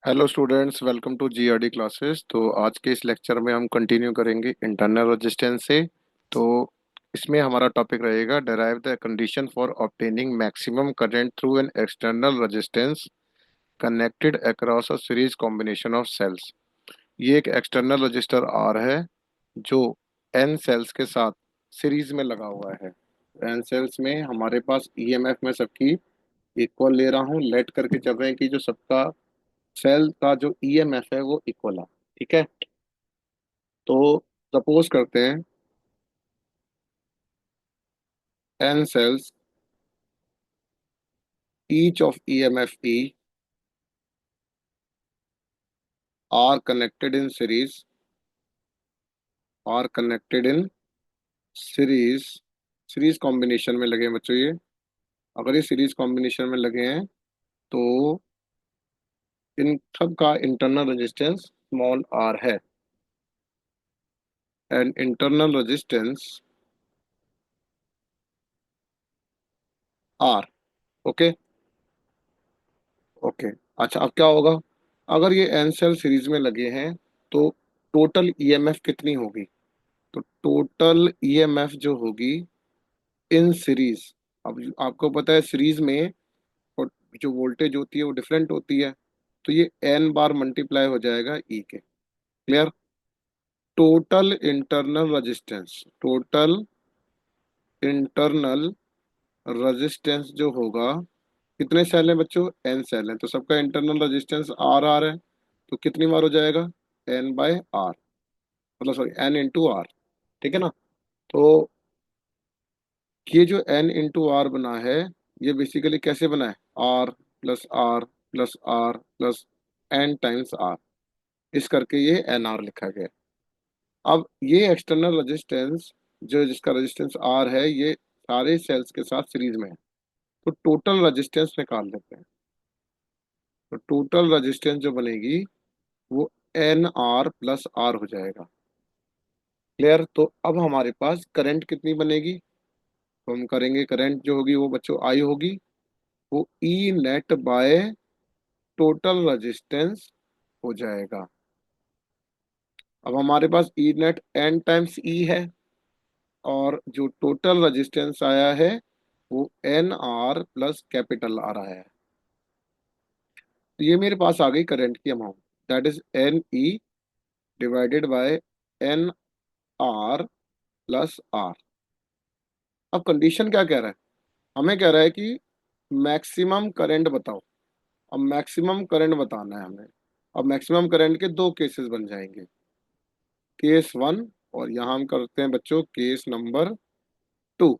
Hello students, welcome to GRD classes. तो आज के इस लेक्चर में हम कंटिन्यू करेंगे इंटरनल रेजिस्टेंस से। तो इसमें हमारा टॉपिक रहेगा derive the condition for obtaining maximum current through an external resistance connected across a series combination of cells. ये एक एक्सटर्नल रजिस्टर आर है जो एन सेल्स के साथ सीरीज में लगा हुआ है। एन सेल्स में हमारे पास ईएमएफ में सबकी इक्वल ले रहा हूँ, लेट करके चल रहे हैं कि जो सबका सेल का जो ईएमएफ है वो इक्वल है। ठीक है। तो सपोज करते हैं n cells each of EMF E are connected in series are connected in series series combination में लगे हैं बच्चों ये। अगर ये सीरीज कॉम्बिनेशन में लगे हैं तो इन सब का इंटरनल रेजिस्टेंस स्मॉल आर है। And internal resistance are. Okay. Okay. अच्छा, अब क्या होगा अगर ये एन सेल सीरीज में लगे हैं तो टोटल ईएमएफ कितनी होगी। तो टोटल ईएमएफ जो होगी इन सीरीज, अब आपको पता है सीरीज में और जो वोल्टेज होती है वो डिफरेंट होती है, तो ये एन बार मल्टीप्लाई हो जाएगा ई के। Clear. Total internal resistance, total internal resistance जो होगा, कितने सेल हैं बच्चों, एन सेल हैं, तो सबका इंटरनल रेजिस्टेंस आर आर है। तो कितनी बार हो जाएगा, एन बाय आर, मतलब सॉरी एन इंटू आर। ठीक है ना। तो ये जो n इंटू आर बना है, ये बेसिकली कैसे बना है, r plus r plus n times r, इस करके ये एन आर लिखा गया है। अब ये एक्सटर्नल रेजिस्टेंस जो जिसका रेजिस्टेंस आर है, ये सारे सेल्स के साथ सीरीज में है। तो टोटल रेजिस्टेंस निकाल लेते हैं। तो टोटल रेजिस्टेंस जो बनेगी वो एन आर प्लस आर हो जाएगा। क्लियर। तो अब हमारे पास करंट कितनी बनेगी, तो हम करेंगे करंट जो होगी वो बच्चों आई होगी, वो E net by total resistance हो जाएगा। अब हमारे पास ई नेट एन टाइम्स ई है, और जो टोटल रेजिस्टेंस आया है वो एन आर प्लस कैपिटल आ रहा है। तो ये मेरे पास आ गई करंट की amount, that is n E divided by n r plus r. अब कंडीशन क्या कह रहा है, हमें कह रहा है कि मैक्सिमम करंट बताओ। अब मैक्सिमम करंट बताना है हमें। अब मैक्सिमम करंट के दो केसेस बन जाएंगे, केस वन, और यहाँ हम करते हैं बच्चों केस नंबर टू।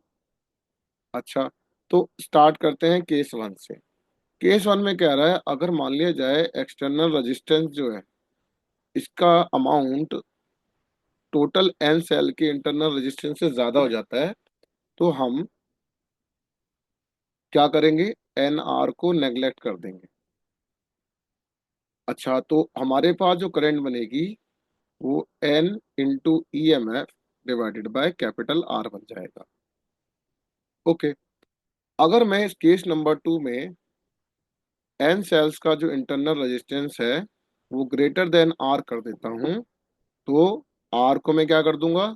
अच्छा, तो स्टार्ट करते हैं केस वन से। केस वन में कह रहा है अगर मान लिया जाए एक्सटर्नल रेजिस्टेंस जो है इसका अमाउंट टोटल एन सेल के इंटरनल रेजिस्टेंस से ज्यादा हो जाता है, तो हम क्या करेंगे, एन आर को नेग्लेक्ट कर देंगे। अच्छा, तो हमारे पास जो करंट बनेगी वो n into E M F divided by capital R बन जाएगा। ओके। अगर मैं इस केस नंबर टू में एन सेल्स का जो इंटरनल रेजिस्टेंस है वो ग्रेटर देन आर कर देता हूं, तो आर को मैं क्या कर दूंगा,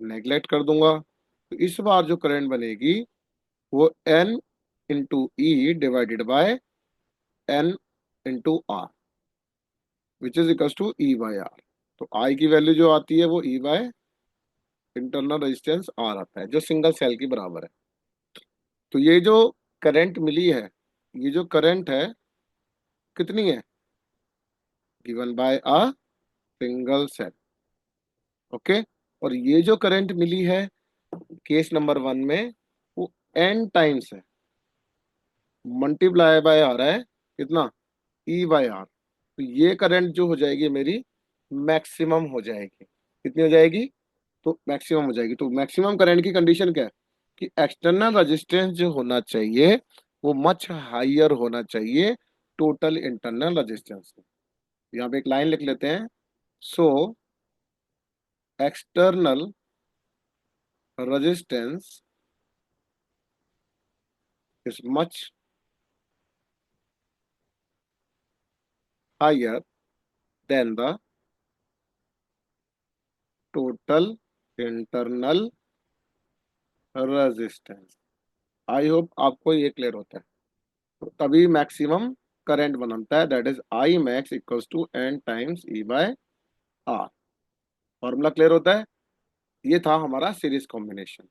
नेग्लेक्ट कर दूंगा। तो इस बार जो करंट बनेगी वो n into E divided by n into r, which is equal to E by r. तो आई की वैल्यू जो आती है वो E by internal resistance r आता है, जो सिंगल सेल की बराबर है। तो ये जो करंट मिली है, ये जो करंट है कितनी है, given by a single cell. Okay. और ये जो करंट मिली है केस नंबर वन में, वो एन टाइम्स है, मल्टीप्लाई बाय आ रहा है कितना, ई बाय आर। तो ये करंट जो हो जाएगी मेरी मैक्सिमम हो जाएगी। कितनी हो जाएगी, तो मैक्सिमम हो जाएगी। तो मैक्सिमम करंट की कंडीशन क्या है कि एक्सटर्नल रेजिस्टेंस जो होना चाहिए वो मच हाइयर होना चाहिए टोटल इंटरनल रेजिस्टेंस से। यहाँ पे एक लाइन लिख लेते हैं, so external resistance is much higher than the total internal resistance. I hope आपको ये क्लियर होता है। तो तभी मैक्सिमम करंट बनता है, that is I max equals to n times E by r. Formula clear होता है। ये था हमारा सीरीज कॉम्बिनेशन।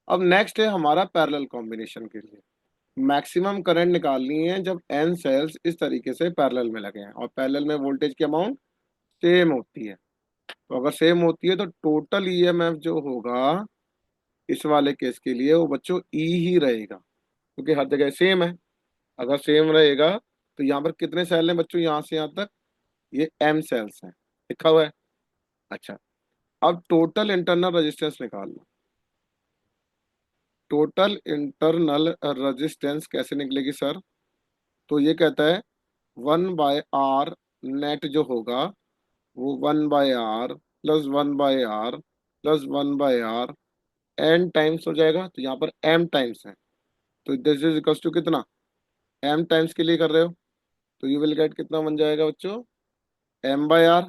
अब नेक्स्ट है हमारा पैरेलल कॉम्बिनेशन के लिए। मैक्सिमम करंट निकालनी है जब एन सेल्स इस तरीके से पैरेलल में लगे हैं और पैरेलल में वोल्टेज की अमाउंट सेम होती है। तो अगर सेम होती है तो टोटल ईएमएफ जो होगा इस वाले केस के लिए वो बच्चों ई ही रहेगा, क्योंकि हर जगह सेम है। अगर सेम रहेगा तो यहाँ पर कितने सेल हैं बच्चों, यहाँ से यहाँ तक ये एम सेल्स हैं, लिखा हुआ है। अच्छा, अब टोटल इंटरनल रेजिस्टेंस निकाल लो। टोटल इंटरनल रेजिस्टेंस कैसे निकलेगी सर? तो ये कहता है 1/r नेट जो होगा वो 1/r plus 1/r plus 1/r N times हो जाएगा। तो यहाँ पर एम टाइम्स है, तो दिस इज इक्वल्स टू कितना, एम टाइम्स के लिए कर रहे हो तो यू विल गेट कितना बन जाएगा बच्चों, m/r,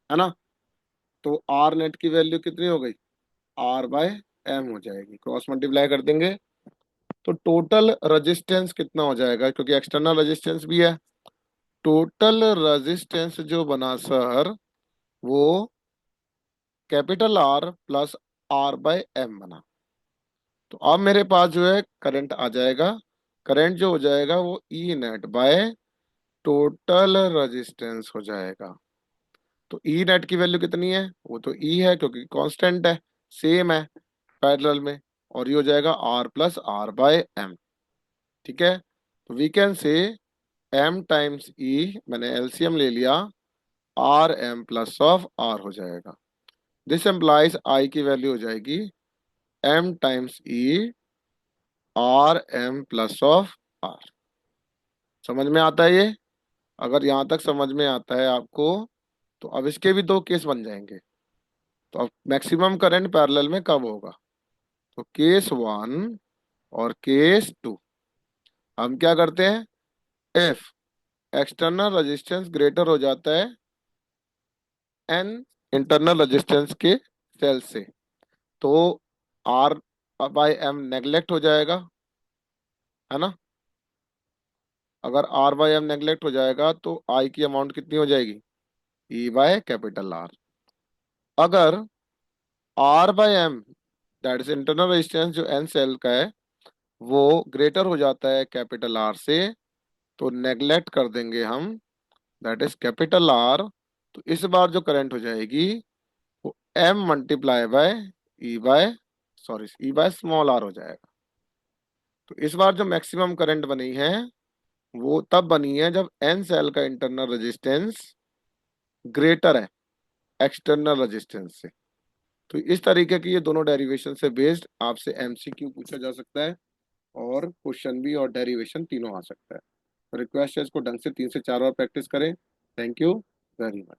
है ना। तो आर नेट की वैल्यू कितनी हो गई, r/m हो जाएगी, क्रॉस मल्टीप्लाई कर देंगे तो टोटल रेजिस्टेंस कितना हो जाएगा, क्योंकि एक्सटर्नल रेजिस्टेंस भी है। टोटल रेजिस्टेंस जो बना सर वो कैपिटल आर प्लस r/m बना। तो अब मेरे पास जो है करंट आ जाएगा। करंट जो हो जाएगा वो E net by total resistance हो जाएगा। तो ई नेट की वैल्यू कितनी है, वो तो ई है क्योंकि कांस्टेंट है, सेम है पैरेलल में। और ये हो जाएगा आर प्लस r/m। ठीक है, तो we can say m times E, मैंने एलसीएम ले लिया, r m plus of r हो जाएगा। दिस एम्प्लाइज आई की वैल्यू हो जाएगी m times E r m plus of r। समझ में आता है ये? अगर यहाँ तक समझ में आता है आपको तो अब इसके भी दो केस बन जाएंगे। तो अब मैक्सिमम करंट पैरेलल में कब होगा, तो केस 1 और केस 2। हम क्या करते हैं, इफ एक्सटर्नल रेजिस्टेंस ग्रेटर हो जाता है एन इंटरनल रेजिस्टेंस के सेल से, तो r/m नेग्लेक्ट हो जाएगा, है ना। अगर r/m नेग्लेक्ट हो जाएगा तो आई की अमाउंट कितनी हो जाएगी, ई बाय कैपिटल आर। अगर r/m that is internal resistance जो एन सेल का है वो ग्रेटर हो जाता है कैपिटल आर से, तो नेग्लेक्ट कर देंगे हम, दैट इज कैपिटल आर। तो इस बार जो करंट हो जाएगी वो m multiply by E by, sorry, E by small r हो जाएगा। तो इस बार जो मैक्सिमम करंट बनी है वो तब बनी है जब एन सेल का इंटरनल रेजिस्टेंस ग्रेटर है एक्सटर्नल रेजिस्टेंस से। तो इस तरीके की ये दोनों डेरिवेशन से बेस्ड आपसे एमसीक्यू पूछा जा सकता है और क्वेश्चन भी और डेरिवेशन तीनों आ सकता है। तो रिक्वेस्ट है इसको ढंग से 3 से 4 बार प्रैक्टिस करें। Thank you very much.